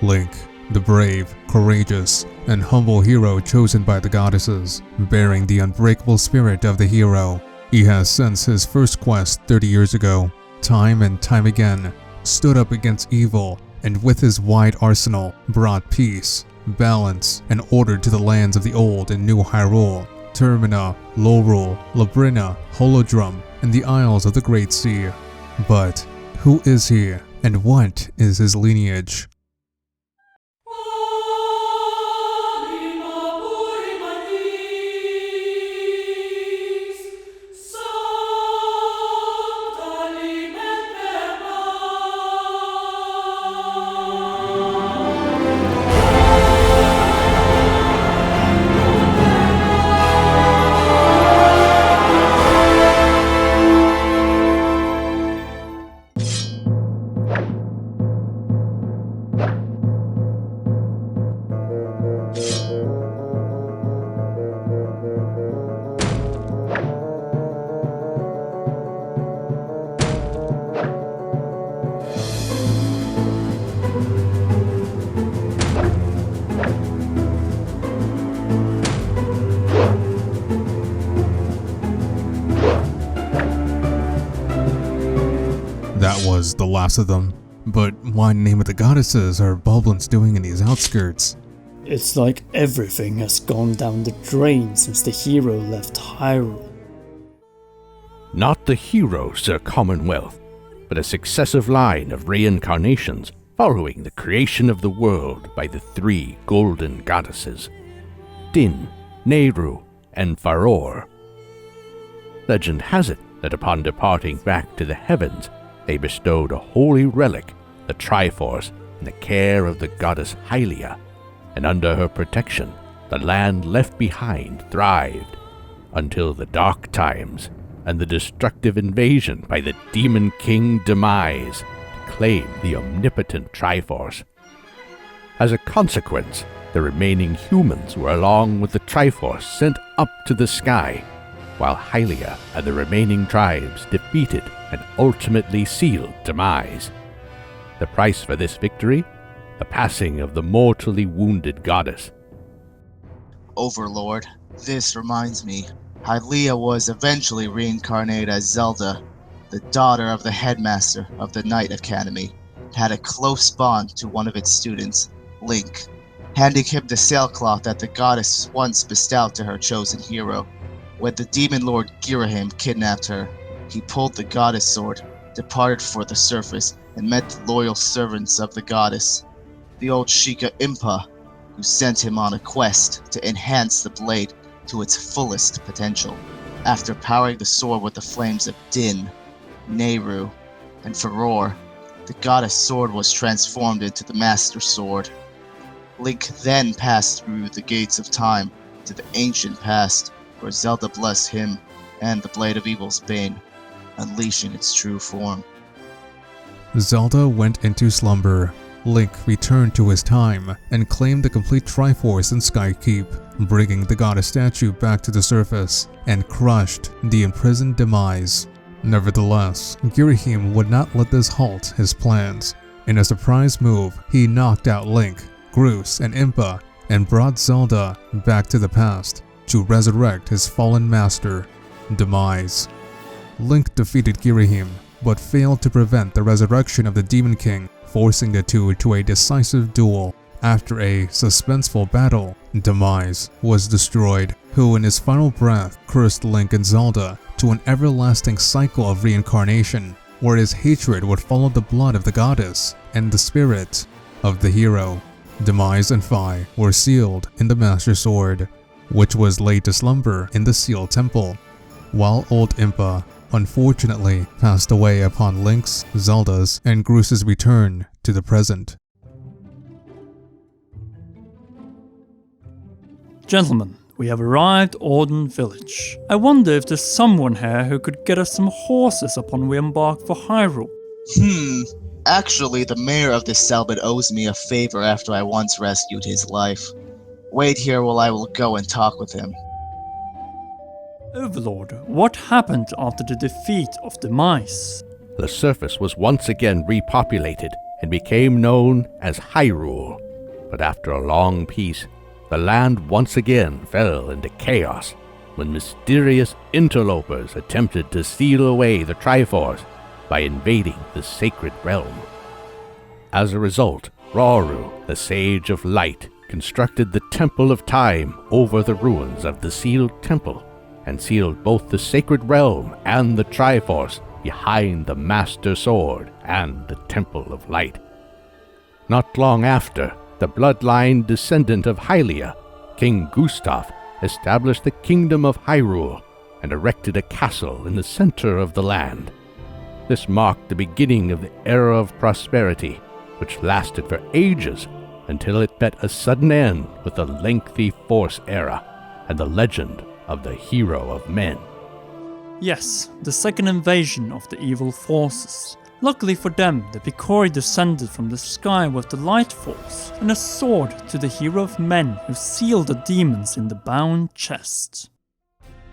Link, the brave, courageous, and humble hero chosen by the goddesses, bearing the unbreakable spirit of the hero. He has since his first quest 30 years ago, time and time again, stood up against evil and with his wide arsenal brought peace, balance, and order to the lands of the old and new Hyrule, Termina, Lorule, Labrina, Holodrum, and the Isles of the Great Sea. But who is he, and what is his lineage? That was the last of them. But why in the name of the goddesses are Boblins doing in these outskirts? It's like everything has gone down the drain since the hero left Hyrule. Not the hero, Sir Commonwealth, but a successive line of reincarnations following the creation of the world by the three golden goddesses, Din, Nehru, and Farore. Legend has it that upon departing back to the heavens, they bestowed a holy relic, the Triforce, in the care of the goddess Hylia, and under her protection, the land left behind thrived, until the dark times and the destructive invasion by the Demon King Demise to claim the omnipotent Triforce. As a consequence, the remaining humans were along with the Triforce sent up to the sky, while Hylia and the remaining tribes defeated and ultimately sealed Demise. The price for this victory? The passing of the mortally wounded goddess. Overlord, this reminds me. Hylia was eventually reincarnated as Zelda, the daughter of the headmaster of the Knight Academy, and had a close bond to one of its students, Link, handing him the sailcloth that the goddess once bestowed to her chosen hero. When the demon lord Girahim kidnapped her, he pulled the goddess sword, departed for the surface, and met the loyal servants of the goddess, the old Sheikah Impa, who sent him on a quest to enhance the blade to its fullest potential. After powering the sword with the flames of Din, Nehru, and Farore, the goddess sword was transformed into the Master Sword. Link then passed through the gates of time to the ancient past, where Zelda blessed him and the Blade of Evil's Bane, unleashing its true form. Zelda went into slumber. Link returned to his time and claimed the complete Triforce in Skykeep, bringing the goddess statue back to the surface and crushed the imprisoned Demise. Nevertheless, Girahim would not let this halt his plans. In a surprise move, he knocked out Link, Groose, and Impa and brought Zelda back to the past to resurrect his fallen master, Demise. Link defeated Girahim, but failed to prevent the resurrection of the Demon King, forcing the two to a decisive duel. After a suspenseful battle, Demise was destroyed, who in his final breath cursed Link and Zelda to an everlasting cycle of reincarnation, where his hatred would follow the blood of the goddess and the spirit of the hero. Demise and Fi were sealed in the Master Sword, which was laid to slumber in the Sealed Temple, while old Impa unfortunately passed away upon Link's, Zelda's, and Groose's return to the present. Gentlemen, we have arrived at Orden Village. I wonder if there's someone here who could get us some horses upon we embark for Hyrule. Actually, the mayor of this settlement owes me a favor after I once rescued his life. Wait here while I will go and talk with him. Overlord, what happened after the defeat of Demise? The surface was once again repopulated, and became known as Hyrule. But after a long peace, the land once again fell into chaos when mysterious interlopers attempted to steal away the Triforce by invading the sacred realm. As a result, Rauru, the Sage of Light, constructed the Temple of Time over the ruins of the Sealed Temple, and sealed both the sacred realm and the Triforce behind the Master Sword and the Temple of Light. Not long after, the bloodline descendant of Hylia, King Gustav, established the Kingdom of Hyrule and erected a castle in the center of the land. This marked the beginning of the era of prosperity, which lasted for ages until it met a sudden end with the lengthy Force era and the legend of the Hero of Men. Yes, the second invasion of the evil forces. Luckily for them, the Picori descended from the sky with the Light Force and a sword to the Hero of Men who sealed the demons in the bound chest.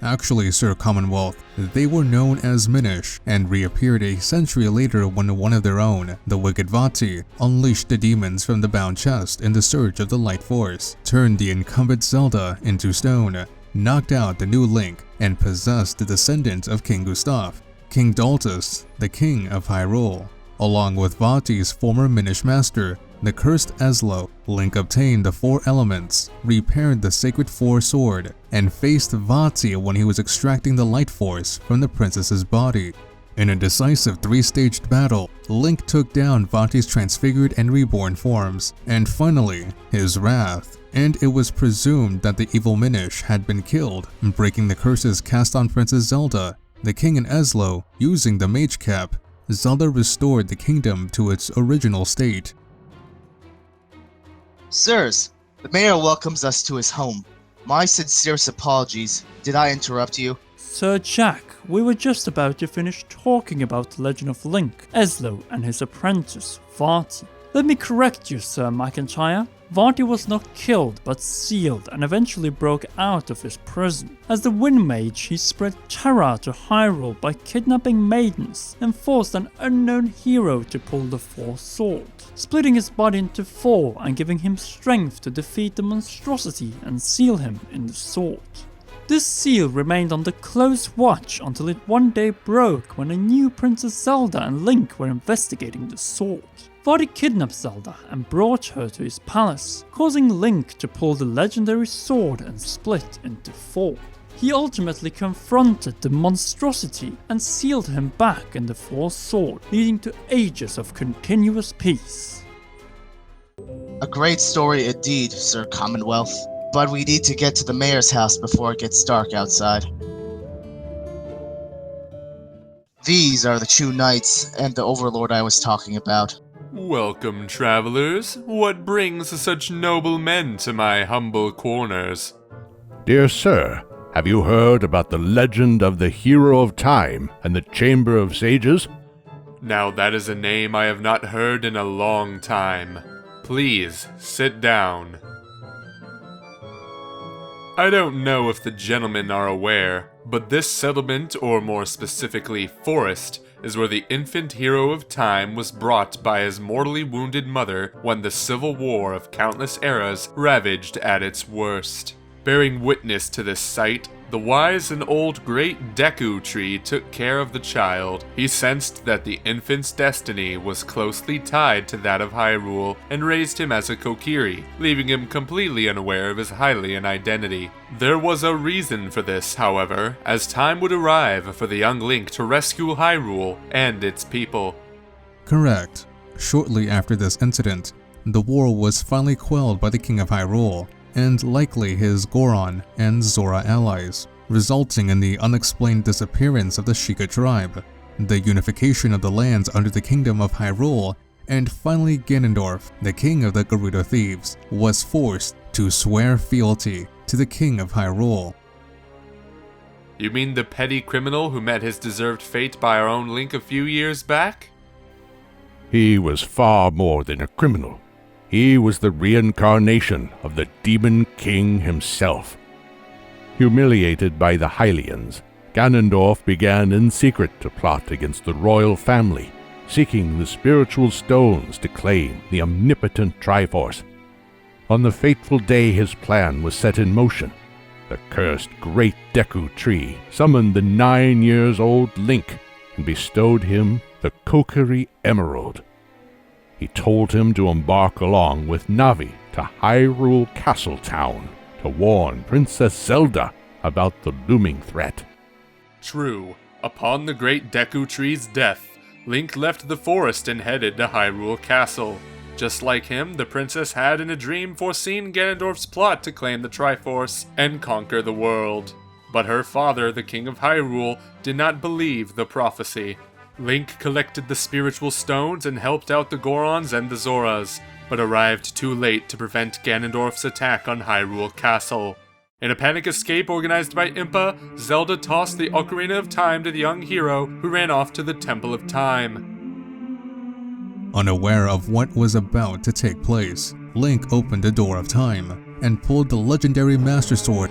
Actually, Sir Commonwealth, they were known as Minish and reappeared a century later when one of their own, the Wicked Vati, unleashed the demons from the bound chest in the search of the Light Force, turned the incumbent Zelda into stone, knocked out the new Link, and possessed the descendant of King Gustav, King Daltus, the King of Hyrule. Along with Vati's former Minish master, the cursed Ezlo, Link obtained the four elements, repaired the Sacred Four Sword, and faced Vati when he was extracting the Light Force from the princess's body. In a decisive three-staged battle, Link took down Vati's transfigured and reborn forms, and finally, his wrath, and it was presumed that the evil Minish had been killed, breaking the curses cast on Princess Zelda. The king and Ezlo, using the Mage Cap, Zelda restored the kingdom to its original state. Sirs, the mayor welcomes us to his home. My sincerest apologies. Did I interrupt you? Sir Jack, we were just about to finish talking about the Legend of Link, Ezlo and his apprentice, Vati. Let me correct you, Sir Macintyre. Vati was not killed but sealed and eventually broke out of his prison. As the Wind Mage, he spread terror to Hyrule by kidnapping maidens and forced an unknown hero to pull the Four Sword, splitting his body into four and giving him strength to defeat the monstrosity and seal him in the sword. This seal remained under close watch until it one day broke when a new Princess Zelda and Link were investigating the sword. Vati kidnapped Zelda and brought her to his palace, causing Link to pull the legendary sword and split into four. He ultimately confronted the monstrosity and sealed him back in the Four Sword, leading to ages of continuous peace. A great story indeed, Sir Commonwealth. But we need to get to the mayor's house before it gets dark outside. These are the true knights and the overlord I was talking about. Welcome, travelers. What brings such noble men to my humble corners? Dear sir, have you heard about the legend of the Hero of Time and the Chamber of Sages? Now that is a name I have not heard in a long time. Please, sit down. I don't know if the gentlemen are aware, but this settlement, or more specifically forest, is where the infant Hero of Time was brought by his mortally wounded mother when the civil war of countless eras ravaged at its worst. Bearing witness to this sight, the wise and old great Deku tree took care of the child. He sensed that the infant's destiny was closely tied to that of Hyrule and raised him as a Kokiri, leaving him completely unaware of his Hylian identity. There was a reason for this, however, as time would arrive for the young Link to rescue Hyrule and its people. Correct. Shortly after this incident, the war was finally quelled by the King of Hyrule, and likely his Goron and Zora allies, resulting in the unexplained disappearance of the Sheikah tribe, the unification of the lands under the Kingdom of Hyrule, and finally Ganondorf, the king of the Gerudo Thieves, was forced to swear fealty to the King of Hyrule. You mean the petty criminal who met his deserved fate by our own Link a few years back? He was far more than a criminal. He was the reincarnation of the Demon King himself. Humiliated by the Hylians, Ganondorf began in secret to plot against the royal family seeking the spiritual stones to claim the omnipotent Triforce. On the fateful day his plan was set in motion, the cursed Great Deku Tree summoned the 9-year-old Link and bestowed him the Kokiri Emerald. He told him to embark along with Navi to Hyrule Castle Town to warn Princess Zelda about the looming threat. True. Upon the Great Deku Tree's death, Link left the forest and headed to Hyrule Castle. Just like him, the princess had in a dream foreseen Ganondorf's plot to claim the Triforce and conquer the world. But her father, the King of Hyrule, did not believe the prophecy. Link collected the spiritual stones and helped out the Gorons and the Zoras, but arrived too late to prevent Ganondorf's attack on Hyrule Castle. In a panic escape organized by Impa, Zelda tossed the Ocarina of Time to the young hero, who ran off to the Temple of Time. Unaware of what was about to take place, Link opened the Door of Time and pulled the legendary Master Sword.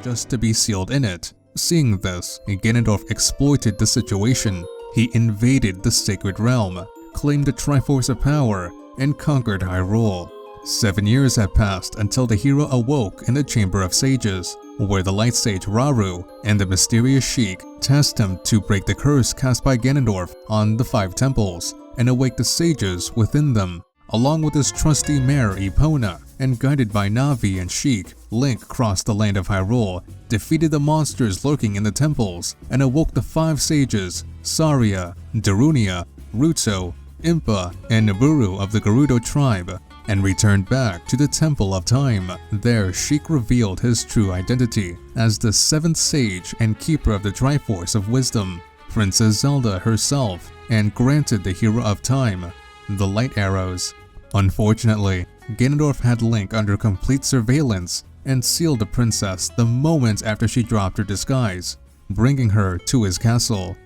Just to be sealed in it. Seeing this, Ganondorf exploited the situation. He invaded the Sacred Realm, claimed the Triforce of Power, and conquered Hyrule. 7 years had passed until the hero awoke in the Chamber of Sages, where the Light Sage Rauru and the mysterious Sheik tasked him to break the curse cast by Ganondorf on the 5 temples and awake the sages within them. Along with his trusty mare Epona, and guided by Navi and Sheik, Link crossed the land of Hyrule, defeated the monsters lurking in the temples, and awoke the 5 sages, Saria, Darunia, Ruto, Impa, and Naburu of the Gerudo tribe, and returned back to the Temple of Time. There, Sheik revealed his true identity as the 7th Sage and Keeper of the Triforce of Wisdom, Princess Zelda herself, and granted the Hero of Time the light arrows. Unfortunately, Ganondorf had Link under complete surveillance and sealed the princess the moment after she dropped her disguise, bringing her to his castle.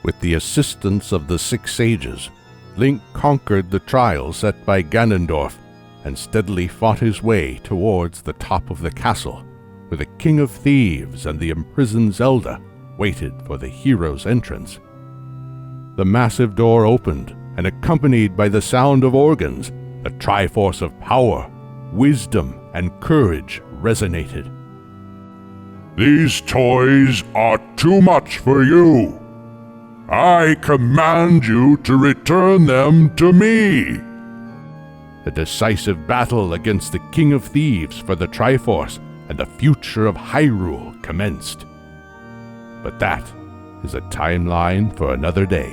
With the assistance of the 6 sages, Link conquered the trial set by Ganondorf and steadily fought his way towards the top of the castle, where the King of Thieves and the imprisoned Zelda waited for the hero's entrance. The massive door opened, and accompanied by the sound of organs, the Triforce of Power, Wisdom, and Courage resonated. "These toys are too much for you. I command you to return them to me." The decisive battle against the King of Thieves for the Triforce and the future of Hyrule commenced. But that is a timeline for another day.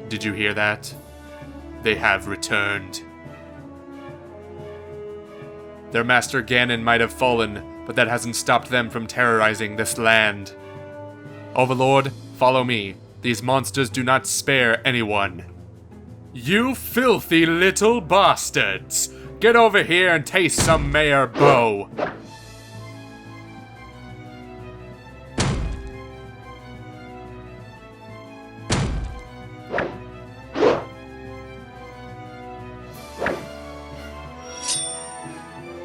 Did you hear that? They have returned. Their master Ganon might have fallen, but that hasn't stopped them from terrorizing this land. Overlord, follow me. These monsters do not spare anyone. You filthy little bastards! Get over here and taste some Mayor Bow!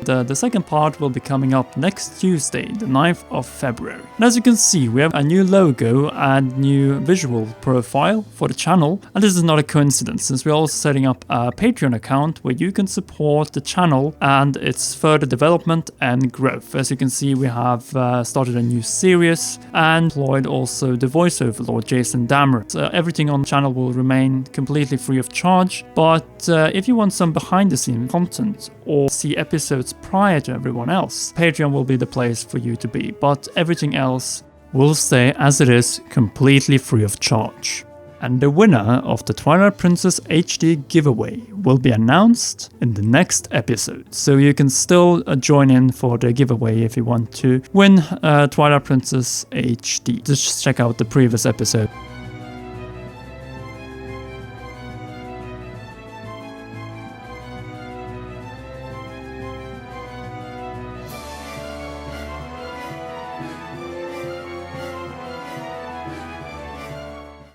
The second part will be coming up next Tuesday, the 9th of February. And as you can see, we have a new logo and new visual profile for the channel. And this is not a coincidence, since we're also setting up a Patreon account where you can support the channel and its further development and growth. As you can see, we have started a new series and employed also the Voice Overlord Jason Damron. So everything on the channel will remain completely free of charge. But if you want some behind the scenes content or see episodes prior to everyone else, Patreon will be the place for you to be, but everything else will stay as it is, completely free of charge. And the winner of the Twilight Princess HD giveaway will be announced in the next episode, so you can still join in for the giveaway if you want to win Twilight Princess HD. Just check out the previous episode.